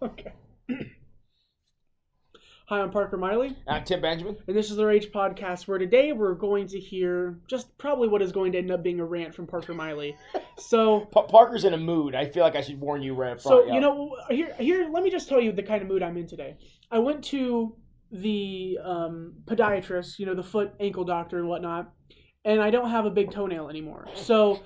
Okay. Hi, I'm Parker Miley. I'm Tim Benjamin. And this is the Rage Podcast, where today we're going to hear just probably what is going to end up being a rant from Parker Miley. So Parker's in a mood. I feel like I should warn you right up So, front. here, let me just tell you the kind of mood I'm in today. I went to the podiatrist, the foot ankle doctor and whatnot, and I don't have a big toenail anymore. So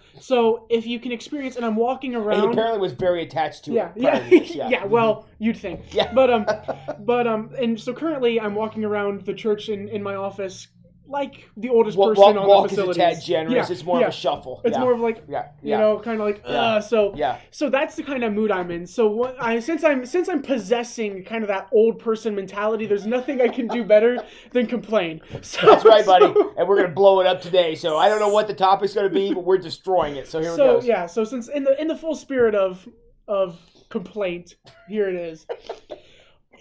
if you can experience, and I'm walking around. And he apparently was very attached to it. Yeah. Well, you'd think. Yeah. And so currently I'm walking around the church in my office like the oldest person on the facilities. Walk is a tad generous. It's more of a shuffle. It's more of like, kind of like, So that's the kind of mood I'm in. So since I'm possessing kind of that old person mentality, there's nothing I can do better than complain. So, that's right, buddy. And we're gonna blow it up today. So I don't know what the topic's gonna be, but we're destroying it. So here it goes. Yeah. So since in the full spirit of complaint, here it is.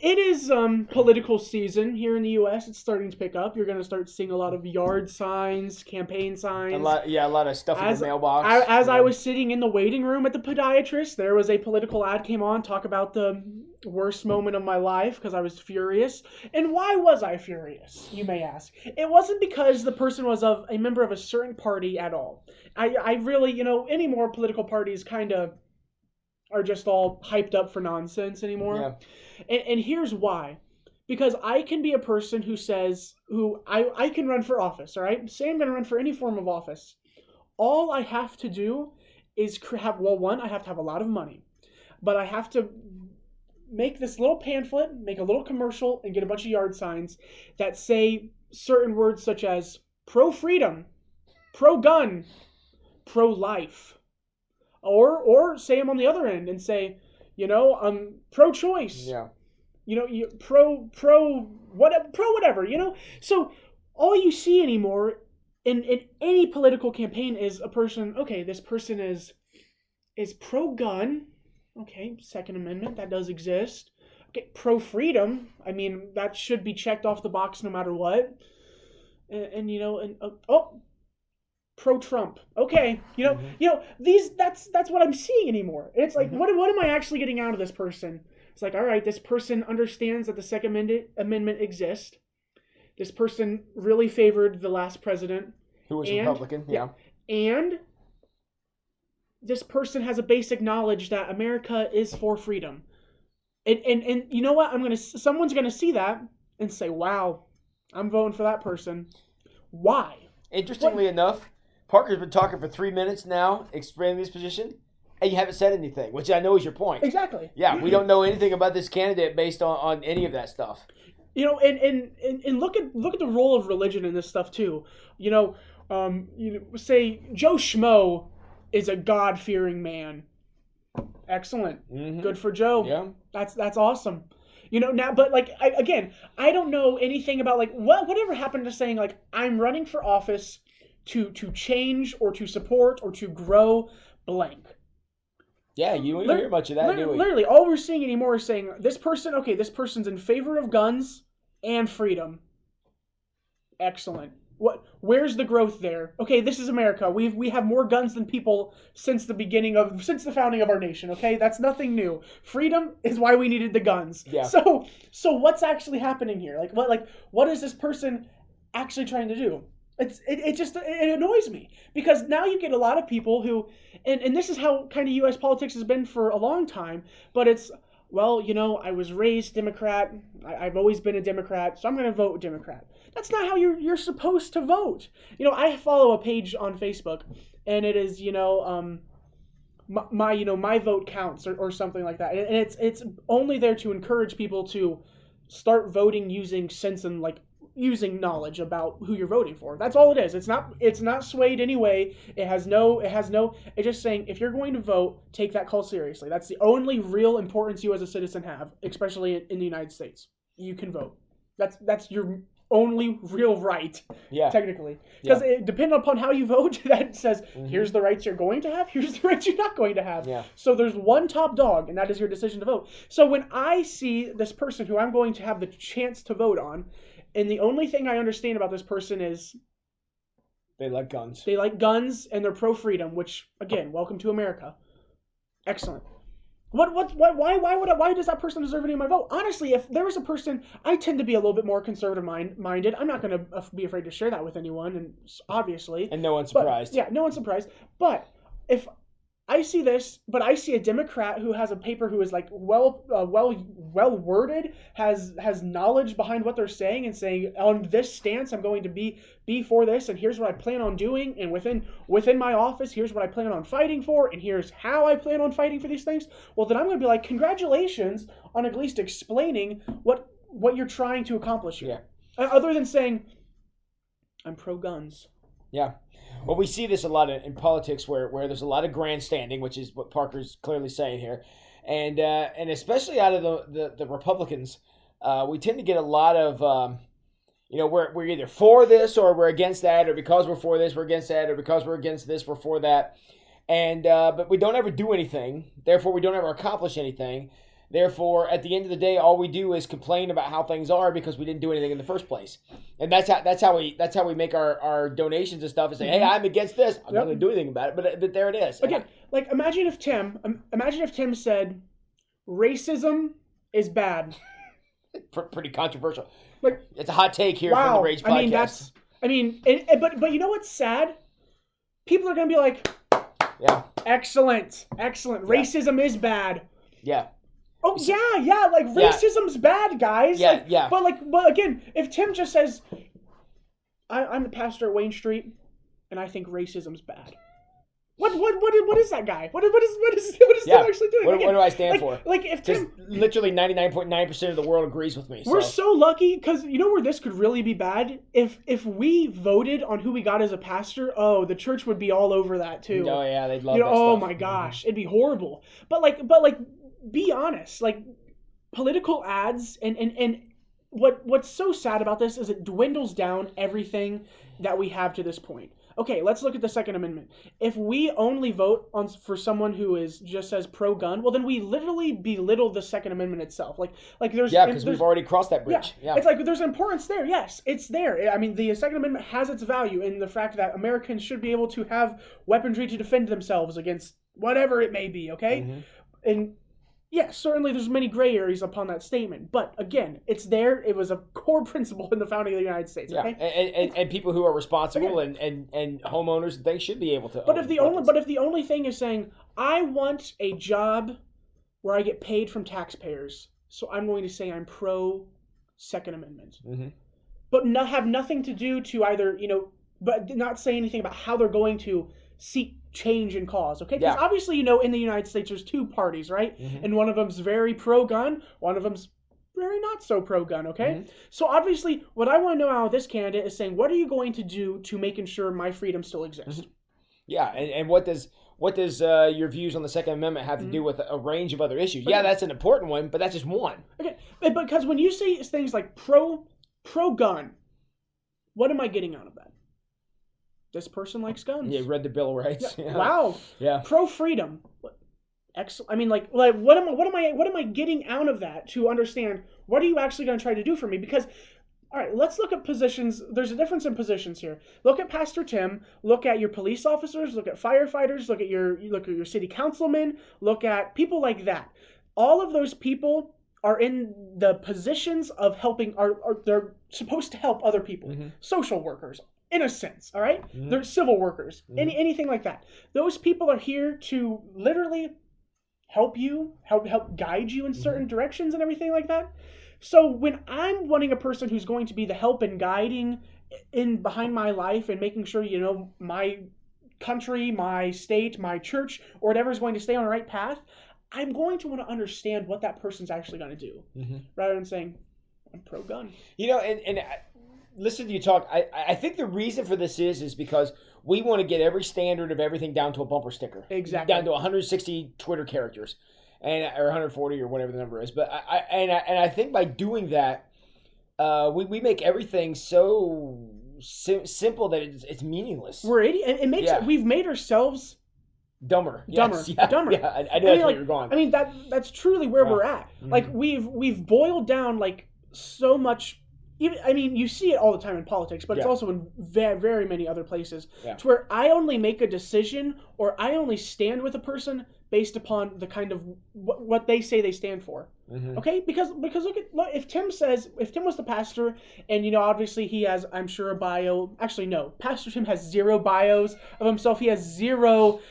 It is political season here in the U.S. It's starting to pick up. You're going to start seeing a lot of yard signs, campaign signs. A lot of stuff in the mailbox. As I was sitting in the waiting room at the podiatrist, there was a political ad came on, talk about the worst moment of my life because I was furious. And why was I furious, you may ask? It wasn't because the person was a member of a certain party at all. I really, any more political parties kind of are just all hyped up for nonsense anymore. Yeah. And here's why. Because I can be a person who says, I can run for office, all right? Say I'm going to run for any form of office. All I have to do is I have to have a lot of money. But I have to make this little pamphlet, make a little commercial, and get a bunch of yard signs that say certain words such as pro-freedom, pro-gun, pro-life. Or say I'm on the other end and say, pro-choice. Yeah. Pro whatever. So all you see anymore in any political campaign is a person. Okay, this person is pro-gun. Okay, Second Amendment, that does exist. Okay, pro-freedom. I mean, that should be checked off the box no matter what. Pro-Trump. Okay, that's what I'm seeing anymore. It's like, what am I actually getting out of this person? It's like, all right, this person understands that the Second Amendment exists. This person really favored the last president. Who was Republican, yeah. And this person has a basic knowledge that America is for freedom. And you know what? Someone's gonna see that and say, wow, I'm voting for that person. Why? Interestingly enough, Parker's been talking for 3 minutes now, explaining this position, and you haven't said anything, which I know is your point. Exactly. Yeah, we don't know anything about this candidate based on any of that stuff. And look at the role of religion in this stuff too. Say Joe Schmo is a God-fearing man. Excellent. Mm-hmm. Good for Joe. Yeah. That's awesome. Now, but I don't know anything about whatever happened to saying I'm running for office to change or to support or to grow blank. Yeah, you don't hear much of that, do we? Literally, all we're seeing anymore is saying this person's in favor of guns and freedom. Excellent. Where's the growth there? Okay, this is America. We have more guns than people since the founding of our nation. Okay, that's nothing new. Freedom is why we needed the guns. Yeah. So what's actually happening here? What is this person actually trying to do? It annoys me because now you get a lot of people who, and this is how kind of U.S. politics has been for a long time. But it's, I was raised Democrat. I've always been a Democrat, so I'm going to vote Democrat. That's not how you're supposed to vote. I follow a page on Facebook, and it is my vote counts or something like that, and it's only there to encourage people to start voting using sense and using knowledge about who you're voting for. That's all it is. It's not swayed anyway. It's just saying if you're going to vote, take that call seriously. That's the only real importance you as a citizen have, especially in the United States. You can vote. That's your only real right, technically. Because depending upon how you vote, that says, here's the rights you're going to have, here's the rights you're not going to have. Yeah. So there's one top dog, and that is your decision to vote. So when I see this person who I'm going to have the chance to vote on, and the only thing I understand about this person is they like guns. They like guns, and they're pro-freedom, which, again, welcome to America. Excellent. Why does that person deserve any of my vote? Honestly, if there was a person, I tend to be a little bit more conservative minded. I'm not going to be afraid to share that with anyone, and obviously, and no one's surprised. Yeah, no one's surprised. But if I see this, but I see a Democrat who has a paper who is like well worded, has knowledge behind what they're saying, and saying on this stance I'm going to be for this, and here's what I plan on doing, and within my office here's what I plan on fighting for, and here's how I plan on fighting for these things. Well, then I'm going to be like, congratulations on at least explaining what you're trying to accomplish here. Yeah. Other than saying I'm pro guns. Yeah. Well, we see this a lot in politics where there's a lot of grandstanding, which is what Parker's clearly saying here. And especially out of the Republicans, we tend to get a lot of, we're either for this or we're against that, or because we're for this, we're against that, or because we're against this, we're for that. And but we don't ever do anything. Therefore, we don't ever accomplish anything. Therefore, at the end of the day, all we do is complain about how things are because we didn't do anything in the first place. And that's how we make our donations and stuff, and say, hey, I'm against this. I'm not going to do anything about it. But there it is. Again, like imagine if Tim said racism is bad. Pretty controversial. Like, it's a hot take here from the Rage Podcast. But you know what's sad? People are going to be like, yeah, excellent. Racism is bad. Yeah. Oh yeah, like racism's bad, guys. Yeah. But again, if Tim just says, I'm the pastor at Wayne Street, and I think racism's bad. What is that guy? What is Tim actually doing? What do I stand for? Like if Tim, literally 99.9% of the world agrees with me. We're so lucky, because you know where this could really be bad? If we voted on who we got as a pastor, the church would be all over that too. Oh yeah, they'd love that stuff. Oh my gosh, it'd be horrible. But be honest, like political ads and what's so sad about this is it dwindles down everything that we have to this point. Okay, let's look at the Second Amendment. If we only vote for someone who is just says pro-gun, well, then we literally belittle the Second Amendment itself. Like there's because we've already crossed that bridge. Yeah, it's like there's importance there. Yes, it's there. I mean, the Second Amendment has its value in the fact that Americans should be able to have weaponry to defend themselves against whatever it may be. Okay, and yeah, certainly there's many gray areas upon that statement. But again, it's there. It was a core principle in the founding of the United States. Okay? Yeah, and people who are responsible and homeowners, they should be able to. But if the only thing is saying, I want a job where I get paid from taxpayers, so I'm going to say I'm pro Second Amendment. But have nothing to do to either, but not say anything about how they're going to seek change in cause, okay? Because obviously, in the United States, there's two parties, right? And one of them's very pro-gun, one of them's very not so pro-gun, okay? So obviously, what I want to know out of this candidate is saying, what are you going to do to making sure my freedom still exists? Yeah, and what does your views on the Second Amendment have to do with a range of other issues? Yeah, that's an important one, but that's just one. Okay, because when you say things like pro-gun, what am I getting out of that? This person likes guns. Yeah, read the Bill of Rights. Yeah. Wow. Yeah. Pro-freedom. Excellent. I mean, like, what am I getting out of that to understand what are you actually going to try to do for me? Because, all right, let's look at positions. There's a difference in positions here. Look at Pastor Tim. Look at your police officers. Look at firefighters. Look at your city councilmen. Look at people like that. All of those people are in the positions of helping. They're supposed to help other people. Social workers. In a sense, all right? They're civil workers, anything like that. Those people are here to literally help you, help guide you in certain directions and everything like that. So when I'm wanting a person who's going to be the help and guiding in behind my life and making sure, my country, my state, my church, or whatever is going to stay on the right path, I'm going to want to understand what that person's actually going to do, rather than saying, I'm pro-gun. Listen to you talk. I think the reason for this is because we want to get every standard of everything down to a bumper sticker. Exactly. Down to 160 Twitter characters, or 140 or whatever the number is. But I think by doing that, we make everything so simple that it's meaningless. We're idiot. It makes we've made ourselves dumber. Dumber. Yeah, I know that's where you're going. I mean that's truly where we're at. Like we've boiled down like so much. You see it all the time in politics, but it's also in very many other places. To where I only make a decision or I only stand with a person based upon the kind of what they say they stand for. Mm-hmm. Okay, because look, if Tim was the pastor, and obviously he has, I'm sure, a bio. Actually, no, Pastor Tim has 0 bios of himself. He has zero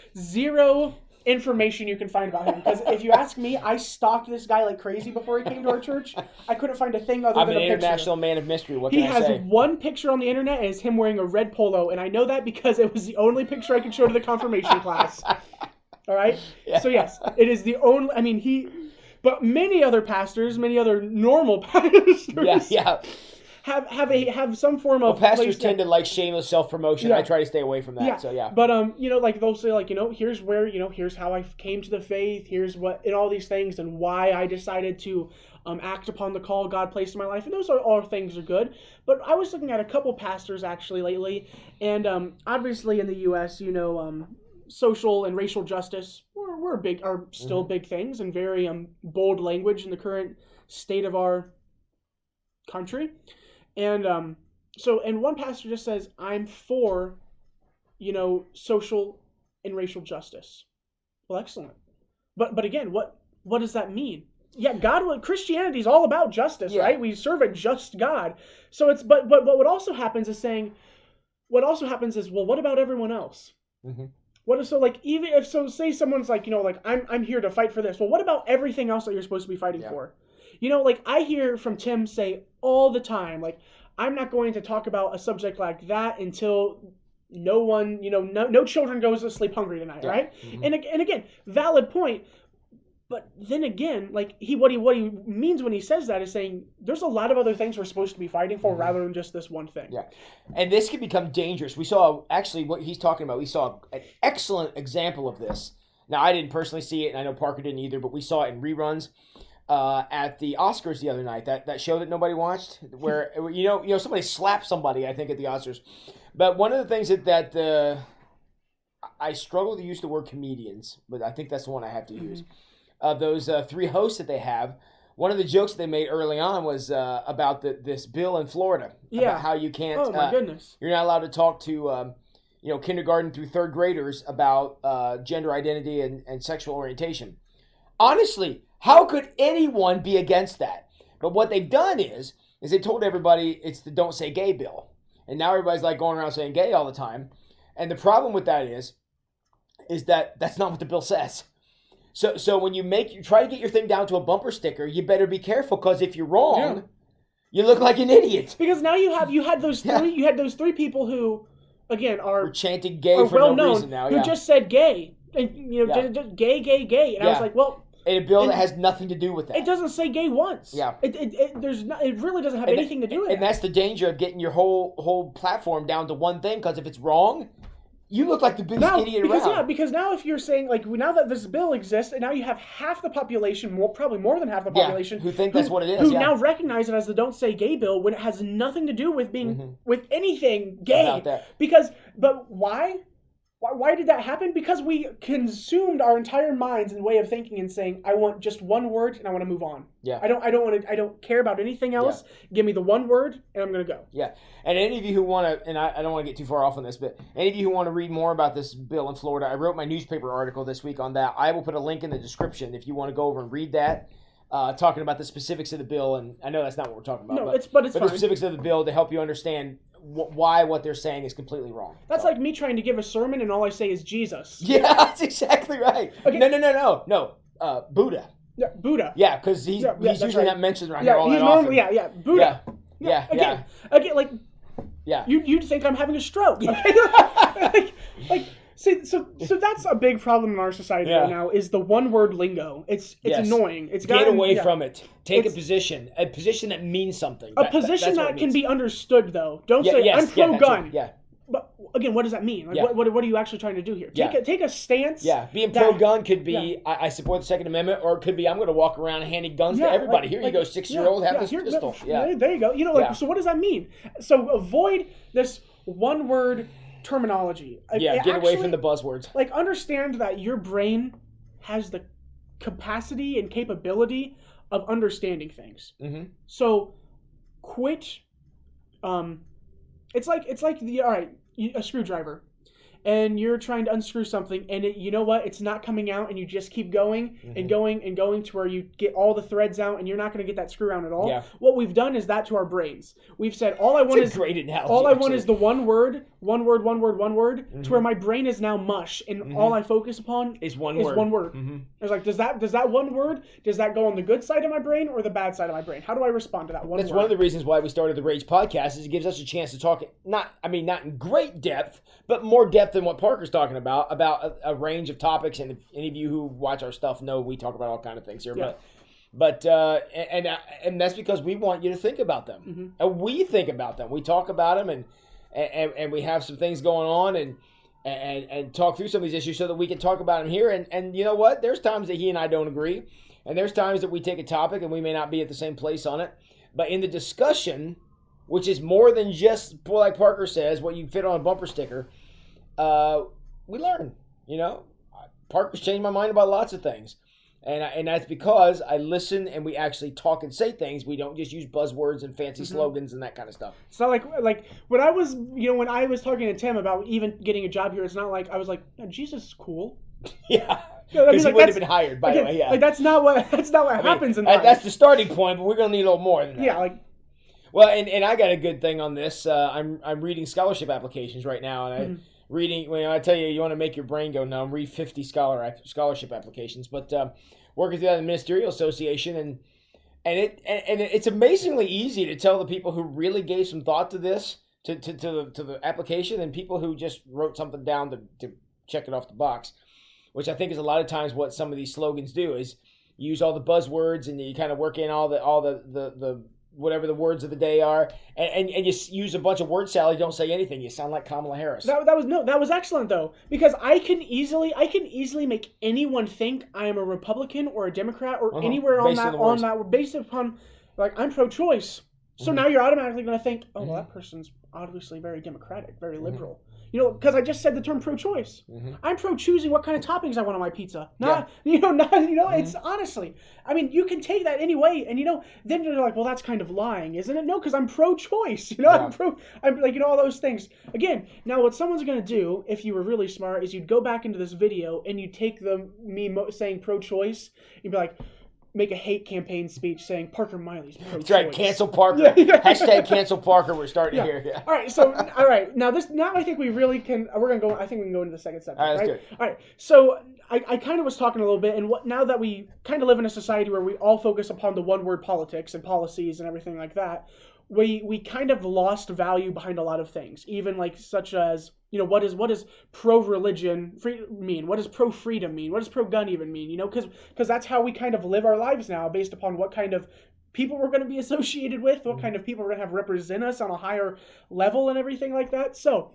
information you can find about him. Because if you ask me, I stalked this guy like crazy before he came to our church. I couldn't find a thing other than a picture. I'm an international man of mystery. What can I say? He has one picture on the internet, and it's him wearing a red polo, and I know that because it was the only picture I could show to the confirmation class. All right? Yeah. So yes, it is the only, but many other pastors, many other normal pastors have some form of pastors tend to like shameless self-promotion. I try to stay away from that. Yeah. So yeah. But like they'll say like, here's where, here's how I came to the faith, here's what, and all these things, and why I decided to act upon the call God placed in my life. And those are all things are good. But I was looking at a couple pastors actually lately, and obviously in the US, social and racial justice are still big things, and very bold language in the current state of our country. And and one pastor just says, I'm for social and racial justice. Well, excellent. But again, what does that mean? Yeah, Christianity is all about justice, right? We serve a just God. So it's but what also happens is well, what about everyone else? Mm-hmm. Say someone's like, I'm here to fight for this. Well, what about everything else that you're supposed to be fighting for? I hear from Tim say all the time, like, I'm not going to talk about a subject like that until no one, no children goes to sleep hungry tonight, right? Mm-hmm. And again, valid point. But then again, like what he means when he says that is saying there's a lot of other things we're supposed to be fighting for rather than just this one thing. Yeah, and this can become dangerous. We saw actually what he's talking about. We saw an excellent example of this. Now I didn't personally see it, and I know Parker didn't either, but we saw it in reruns at the Oscars the other night. That show that nobody watched, where somebody slapped somebody, I think, at the Oscars. But one of the things that I struggle to use the word comedians, but I think that's the one I have to use. Of those 3 hosts that they have, one of the jokes they made early on was about this bill in Florida. Yeah. About how you can't. Oh my goodness. You're not allowed to talk to kindergarten through 3rd graders about gender identity and sexual orientation. Honestly, how could anyone be against that? But what they've done is they told everybody it's the Don't Say Gay bill, and now everybody's like going around saying gay all the time. And the problem with that is that that's not what the bill says. So when you try to get your thing down to a bumper sticker, you better be careful, because if you're wrong, you look like an idiot. Because now you had those 3 people who, again, are chanting gay for no reason now. Who just said gay, and just gay, and I was like, well. In a bill that has nothing to do with that. It doesn't say gay once. Yeah. It really doesn't have anything to do with it. And that's the danger of getting your whole platform down to one thing, because if it's wrong, you look like the biggest idiot around. Yeah, because now if you're saying, like, now that this bill exists, and now you have half the population, probably more than half the population, who think that's what it is, who now recognize it as the Don't Say Gay bill when it has nothing to do with being with anything gay. About that. But why? Why did that happen? Because we consumed our entire minds and way of thinking and saying, I want just one word and I want to move on. Yeah. I don't care about anything else. Yeah. Give me the one word and I'm going to go. Yeah. And any of you who want to, and I don't want to get too far off on this, but any of you who want to read more about this bill in Florida, I wrote my newspaper article this week on that. I will put a link in the description if you want to go over and read that. Talking about the specifics of the bill, and I know that's not what we're talking about. No, but it's fine. The specifics of the bill to help you understand why what they're saying is completely wrong. That's like me trying to give a sermon and all I say is Jesus. Yeah, that's exactly right. Okay. No. Buddha. Yeah, Buddha. Yeah, because he's usually not mentioned around here all that often. Yeah, Buddha. Yeah. Again, like, you'd think I'm having a stroke. Okay? So that's a big problem in our society right now is the one-word lingo. It's annoying. Get away from it. Take a position that means something. A position that can be understood, though. Don't say, I'm pro-gun. Yeah. But, again, what does that mean? Like, what are you actually trying to do here? Take a stance. Yeah, being pro-gun could be, I support the Second Amendment, or it could be, I'm going to walk around handing guns to everybody. Here you go, 6-year-old, have this pistol. Yeah. There you go. So what does that mean? So avoid this one-word terminology. Get away from the buzzwords. Like, understand that your brain has the capacity and capability of understanding things. Mm-hmm. So quit. It's like a screwdriver. and you're trying to unscrew something, and you know what? It's not coming out, and you just keep going and going and going to where you get all the threads out, and you're not going to get that screw out at all. Yeah. What we've done is that to our brains. We've said all I want is great analogy, all I want is the one word, to where my brain is now mush, and all I focus upon is one word. It's like, does that one word, does that go on the good side of my brain or the bad side of my brain? How do I respond to that one word? That's one of the reasons why we started the Rage podcast, is it gives us a chance to talk, not in great depth, but more depth than what Parker's talking about a range of topics. And if any of you who watch our stuff know, we talk about all kind of things here. Yeah. But and that's because we want you to think about them. And we think about them. We talk about them, and we have some things going on, and talk through some of these issues so that we can talk about them here. And you know what? There's times that he and I don't agree. And there's times that we take a topic and we may not be at the same place on it. But in the discussion, which is more than just, like Parker says, what you fit on a bumper sticker, we learn. Parker's changed my mind about lots of things. And that's because I listen and we actually talk and say things. We don't just use buzzwords and fancy slogans and that kind of stuff. It's not like when I was talking to Tim about even getting a job here, it's not like I was like, Jesus is cool. Yeah. Because he wouldn't have been hired, by the way. Yeah. Like that's not what happens in life. That's the starting point, but we're gonna need a little more than that. Yeah, like. Well, and I got a good thing on this. I'm reading scholarship applications right now, and I'm reading. When I tell you, you want to make your brain go numb, read 50 scholarship applications. But working through the ministerial association, and it's amazingly easy to tell the people who really gave some thought to this, to the application, and people who just wrote something down to check it off the box. Which I think is a lot of times what some of these slogans do, is you use all the buzzwords and you kind of work in all the whatever the words of the day are, and you use a bunch of word salad. You don't say anything. You sound like Kamala Harris. That was excellent though, because I can easily make anyone think I am a Republican or a Democrat or anywhere on that based upon, like, I'm pro-choice. So now you're automatically going to think, oh, well, that person's obviously very democratic, very liberal. Because I just said the term pro-choice. I'm pro-choosing what kind of toppings I want on my pizza. It's honestly, I mean, you can take that any way, and then you're like, well, that's kind of lying, isn't it? No, because I'm pro-choice. I'm like, all those things. Again, now what someone's going to do, if you were really smart, is you'd go back into this video and you take me saying pro-choice, you'd be like, make a hate campaign speech saying Parker Miley's pro-choice. That's right. Cancel Parker. Hashtag cancel Parker. We're starting here. Yeah. All right. So, all right. Now I think we really can. We're gonna go. I think we can go into the second subject. All right. Let's do it. All right. So I kind of was talking a little bit, and now that we kind of live in a society where we all focus upon the one-word politics and policies and everything like that, we kind of lost value behind a lot of things, even like such as. What does pro-religion mean? What does pro-freedom mean? What does pro-gun even mean? Because that's how we kind of live our lives now, based upon what kind of people we're going to be associated with, what kind of people we're going to have represent us on a higher level and everything like that. So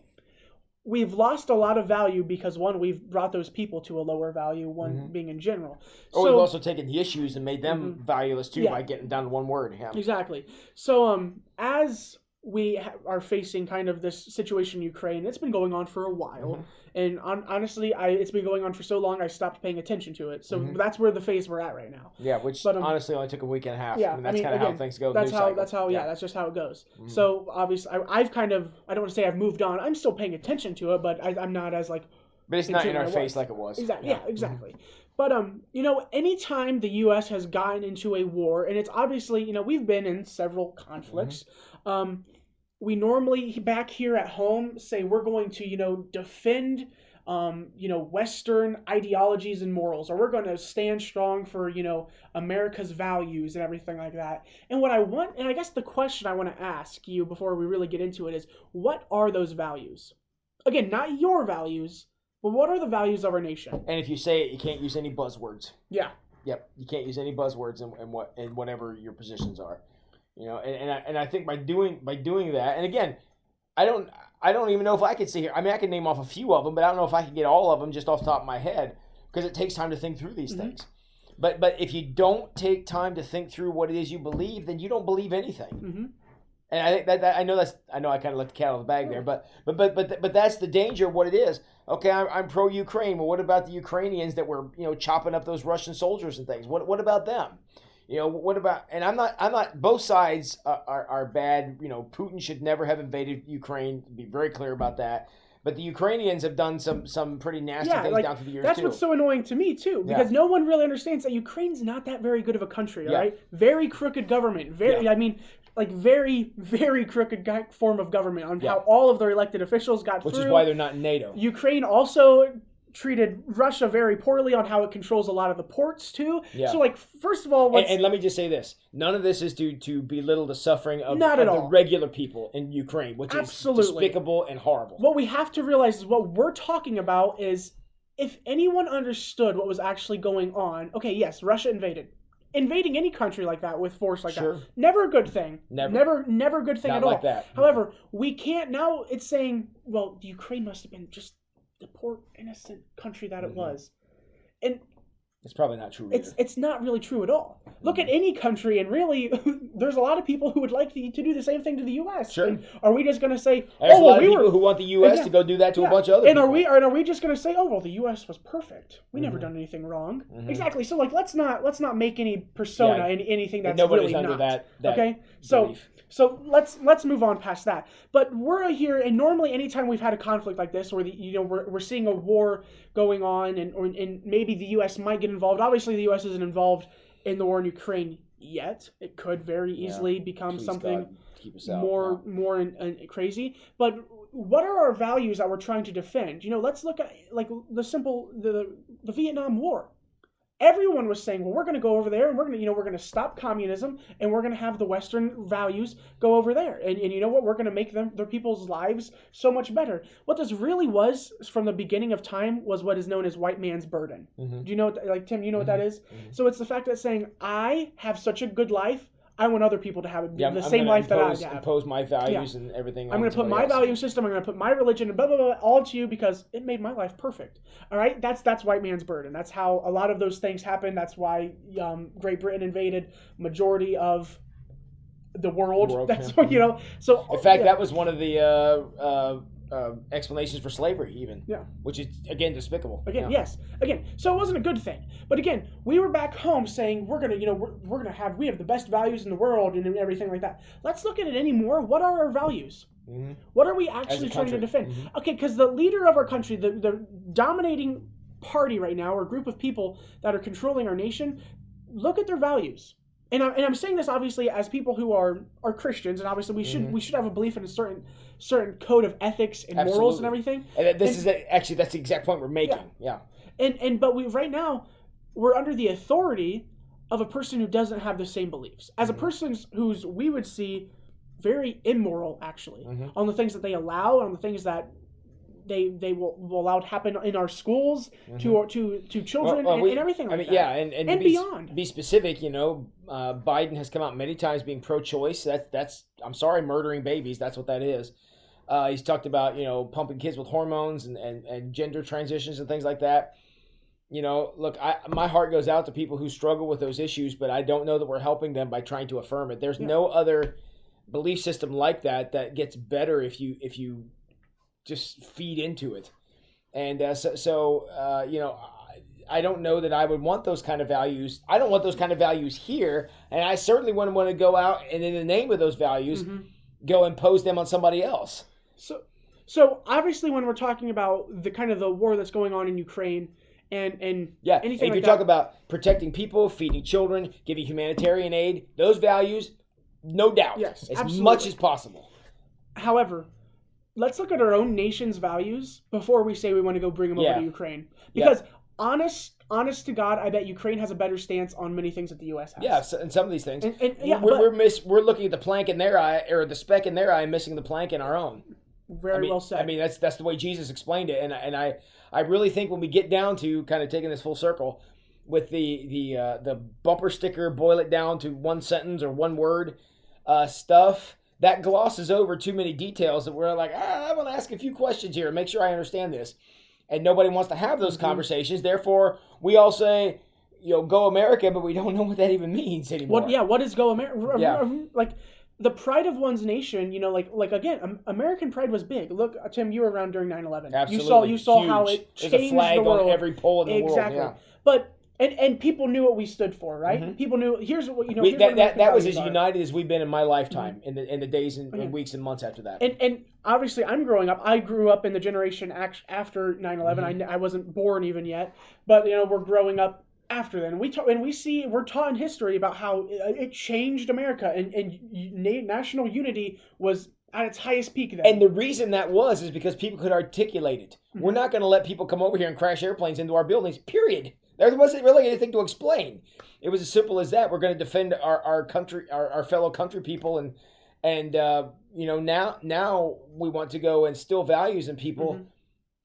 we've lost a lot of value because, one, we've brought those people to a lower value, one being in general. We've also taken the issues and made them valueless too by getting down to one word. Yeah. Exactly. So as we are facing kind of this situation in Ukraine. It's been going on for a while. And honestly, it's been going on for so long, I stopped paying attention to it. So that's where the phase we're at right now. Yeah, which honestly only took a week and a half. Yeah, that's kind of how things go. That's just how it goes. So obviously, I've kind of, I don't want to say I've moved on. I'm still paying attention to it, but I'm not as like. But it's not in our face like it was. Exactly. Yeah, exactly. But anytime the U.S. has gotten into a war, and it's obviously, we've been in several conflicts. We normally back here at home say we're going to defend Western ideologies and morals, or we're going to stand strong for America's values and everything like that. And what I want, and I guess the question I want to ask you before we really get into it is, what are those values? Again, not your values, but what are the values of our nation? And if you say it, you can't use any buzzwords. Yeah. Yep. You can't use any buzzwords in whatever your positions are. And I think by doing that, and again, I don't even know if I could sit here. I mean, I can name off a few of them, but I don't know if I can get all of them just off the top of my head, because it takes time to think through these things. But if you don't take time to think through what it is you believe, then you don't believe anything. And I think that I know I kind of let the cat out of the bag there, but that's the danger of what it is. Okay, I'm pro Ukraine. Well, what about the Ukrainians that were chopping up those Russian soldiers and things? What about them? What about, and I'm not, both sides are bad. Putin should never have invaded Ukraine, be very clear about that. But the Ukrainians have done some pretty nasty things down through the years that's too. what's so annoying to me too, because no one really understands that Ukraine's not that very good of a country. All right, very crooked government. I mean, like very, very crooked form of government on how all of their elected officials got through. Which is why they're not in NATO. Ukraine also treated Russia very poorly on how it controls a lot of the ports too. Yeah. So like, first of all, and let me just say this: none of this is to belittle the suffering of the regular people in Ukraine, which is despicable and horrible. What we have to realize is what we're talking about is if anyone understood what was actually going on. Okay, yes, Russia invading any country like that with force like that, never a good thing. Never a good thing at all. That. However, we can't now. It's saying, well, Ukraine must have been just the poor innocent country that it was, and it's probably not true. It's not really true at all. Look at any country, and really, there's a lot of people who would like to do the same thing to the U.S. Sure. And are we just going to say, there's a lot of people who want the U.S. to go do that to a bunch of other people? Are we just going to say, oh well, the U.S. was perfect. We never done anything wrong. Exactly. So like, let's not make any persona anything that's nobody's really under not. That okay. Belief. So let's move on past that. But we're here, and normally anytime we've had a conflict like this, or we're seeing a war going on, and maybe the U.S. might get involved. Obviously, the U.S. isn't involved in the war in Ukraine yet. It could very easily become something more crazy. But what are our values that we're trying to defend? Let's look at like the Vietnam War. Everyone was saying, well, we're going to go over there, and we're going to stop communism, and we're going to have the Western values go over there, and you know what? We're going to make their people's lives so much better. What this really was from the beginning of time was what is known as white man's burden. Do you know what, Tim? You know what that is? So it's the fact that saying, I have such a good life, I want other people to have the same life that I have. Impose my values and everything. I'm going to put my value system. I'm going to put my religion and blah blah blah all to you because it made my life perfect. All right, that's white man's burden. That's how a lot of those things happen. That's why Great Britain invaded majority of the world. That's what So in fact, that was one of the explanations for slavery, even. Which is again despicable. Yes. So it wasn't a good thing. But again, we were back home saying we have the best values in the world and everything like that. Let's look at it anymore. What are our values? What are we actually trying to defend? Okay, because the leader of our country, the dominating party right now, or group of people that are controlling our nation, look at their values. And I'm saying this obviously as people who are Christians, and obviously we should have a belief in a certain code of ethics and morals and everything. And that's the exact point we're making. Yeah. But right now we're under the authority of a person who doesn't have the same beliefs as a person who's we would see very immoral actually on the things that they allow, on the things that they will allow to happen in our schools to children and everything like that. Yeah, and beyond. Be specific, Biden has come out many times being pro-choice. That's I'm sorry, murdering babies. That's what that is. He's talked about pumping kids with hormones and gender transitions and things like that. Look, my heart goes out to people who struggle with those issues, but I don't know that we're helping them by trying to affirm it. There's no other belief system like that gets better if you just feed into it. And I don't know that I would want those kind of values. I don't want those kind of values here, and I certainly wouldn't want to go out and in the name of those values go impose them on somebody else. So obviously when we're talking about the kind of the war that's going on in Ukraine and anything if you talk about protecting people, feeding children, giving humanitarian aid, those values, no doubt, yes, as absolutely. much as possible. However, let's look at our own nation's values before we say we want to go bring them over to Ukraine. Because honest to God, I bet Ukraine has a better stance on many things that the U.S. has. Yeah, and some of these things. We're looking at the plank in their eye, or the speck in their eye, and missing the plank in our own. Very well said. I mean, that's the way Jesus explained it, and I really think when we get down to kind of taking this full circle with the bumper sticker, boil it down to one sentence or one word stuff, that glosses over too many details that we're like, I want to ask a few questions here and make sure I understand this. And nobody wants to have those conversations. Therefore, we all say, go America, but we don't know what that even means anymore. What is go America? Like the pride of one's nation, like again, American pride was big. Look, Tim, you were around during 9/11. Absolutely. You saw Huge. how it changed There's a flag the world. on every pole in the world. Exactly. Yeah. But And people knew what we stood for, right? Mhm. People knew. Here's what We, here's what American that was as values are. united as we've been in my lifetime in the days and Okay. weeks and months after that. And obviously, I'm growing up. I grew up in the generation after 9/11. I wasn't born even yet, but we're growing up after then. We're taught in history about how it changed America, and national unity was at its highest peak then. And the reason that was is because people could articulate it. We're not going to let people come over here and crash airplanes into our buildings, period. There wasn't really anything to explain. It was as simple as that. We're going to defend our country, our fellow country people, and now we want to go and instill values in people,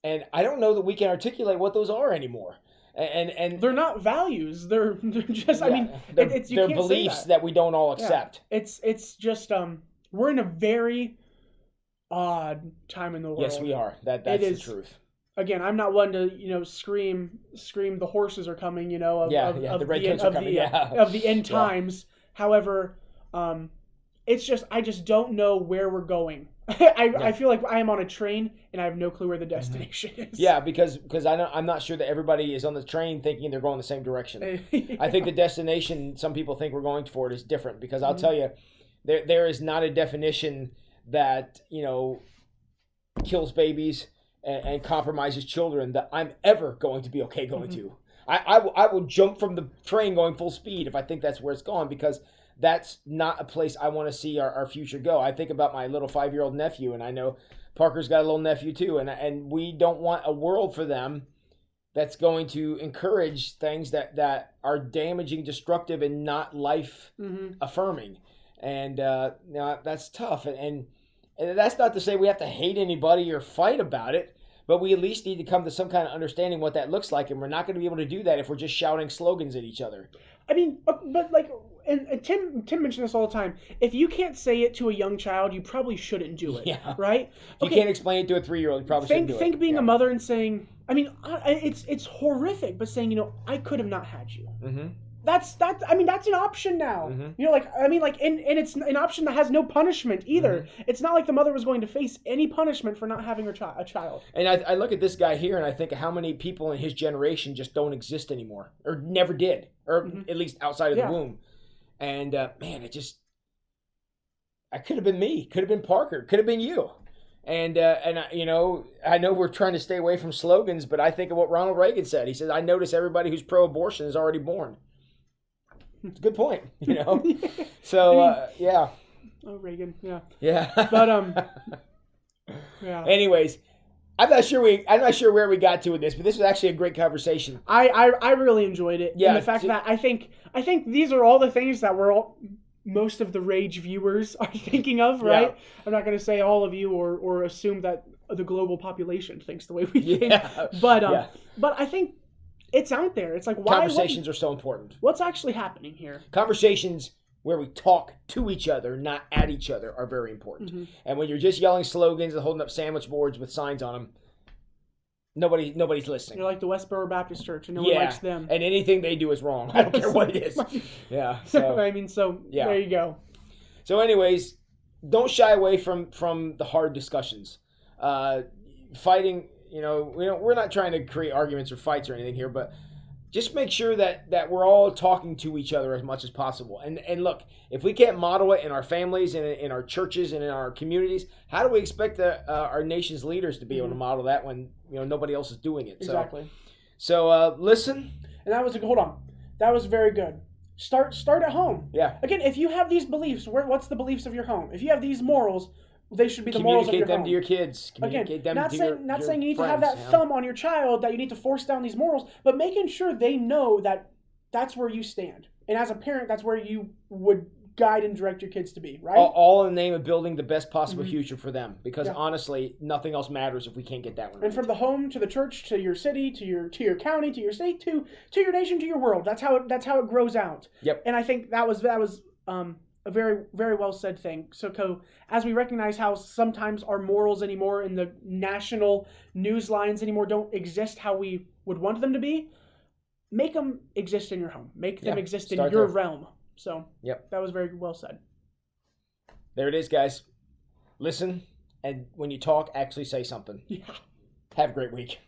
and I don't know that we can articulate what those are anymore. And they're not values. They're just. yeah, I mean, it's you they're can't beliefs say that we don't all accept. Yeah. It's just we're in a very odd time in the world. Yes, we are. That's the truth. Again, I'm not one to scream the horses are coming, of the redcoats are coming, of the end times. However, it's just I just don't know where we're going. I feel like I am on a train and I have no clue where the destination is. Yeah, because I'm not sure that everybody is on the train thinking they're going the same direction. Yeah. I think the destination some people think we're going for it is different, because I'll tell you, there is not a definition that kills babies and compromises children that I'm ever going to be okay going to. I will jump from the train going full speed if I think that's where it's going, because that's not a place I want to see our future go. I think about my little 5-year-old nephew, and I know Parker's got a little nephew too, and we don't want a world for them that's going to encourage things that are damaging, destructive, and not life affirming. And that's tough. And that's not to say we have to hate anybody or fight about it, but we at least need to come to some kind of understanding what that looks like, and we're not going to be able to do that if we're just shouting slogans at each other. I mean, but like, and Tim mentioned this all the time. If you can't say it to a young child, you probably shouldn't do it. Yeah. Right? If you can't explain it to a 3-year-old, you probably shouldn't do it. Think being a mother and saying, I mean, it's horrific, but saying, I could have not had you. Mm-hmm. That's an option now. Mm-hmm. And it's an option that has no punishment either. Mm-hmm. It's not like the mother was going to face any punishment for not having a child. And I look at this guy here and I think how many people in his generation just don't exist anymore, or never did, or at least outside of the womb. And man, I could have been me, could have been Parker, could have been you. And I know we're trying to stay away from slogans, but I think of what Ronald Reagan said. He said, "I notice everybody who's pro-abortion is already born." It's a good point, So, yeah. Oh, Reagan, yeah. Yeah. But, yeah. Anyways, I'm not sure where we got to with this, but this was actually a great conversation. I really enjoyed it. Yeah. And the fact that I think these are all the things that most of the Rage viewers are thinking of, right? Yeah. I'm not going to say all of you or assume that the global population thinks the way we think. But I think it's out there. It's like, why? Conversations are so important. What's actually happening here? Conversations where we talk to each other, not at each other, are very important. Mm-hmm. And when you're just yelling slogans and holding up sandwich boards with signs on them, nobody's listening. You're like the Westboro Baptist Church, and no one likes them. And anything they do is wrong. I don't care what it is. Yeah. So there you go. So, anyways, don't shy away from the hard discussions. Fighting. We're not trying to create arguments or fights or anything here, but just make sure that we're all talking to each other as much as possible. And look, if we can't model it in our families and in our churches and in our communities, how do we expect our nation's leaders to be able to model that when nobody else is doing it? Exactly. So listen. And that was hold on. That was very good. Start at home. Yeah. Again, if you have these beliefs, what's the beliefs of your home? If you have these morals, they should be the morals of your home. Communicate them to your kids. Communicate them to your not saying you need friends, to have that thumb on your child, that you need to force down these morals, but making sure they know that that's where you stand. And as a parent, that's where you would guide and direct your kids to be, right? All in the name of building the best possible future for them. Because honestly, nothing else matters if we can't get that one right. And from the home to the church to your city to your county to your state to your nation to your world. That's how it grows out. Yep. And I think that was a very, very well said thing. So, as we recognize how sometimes our morals anymore in the national news lines anymore don't exist how we would want them to be, make them exist in your home. Make them exist in your realm. So, that was very well said. There it is, guys. Listen, and when you talk, actually say something. Yeah. Have a great week.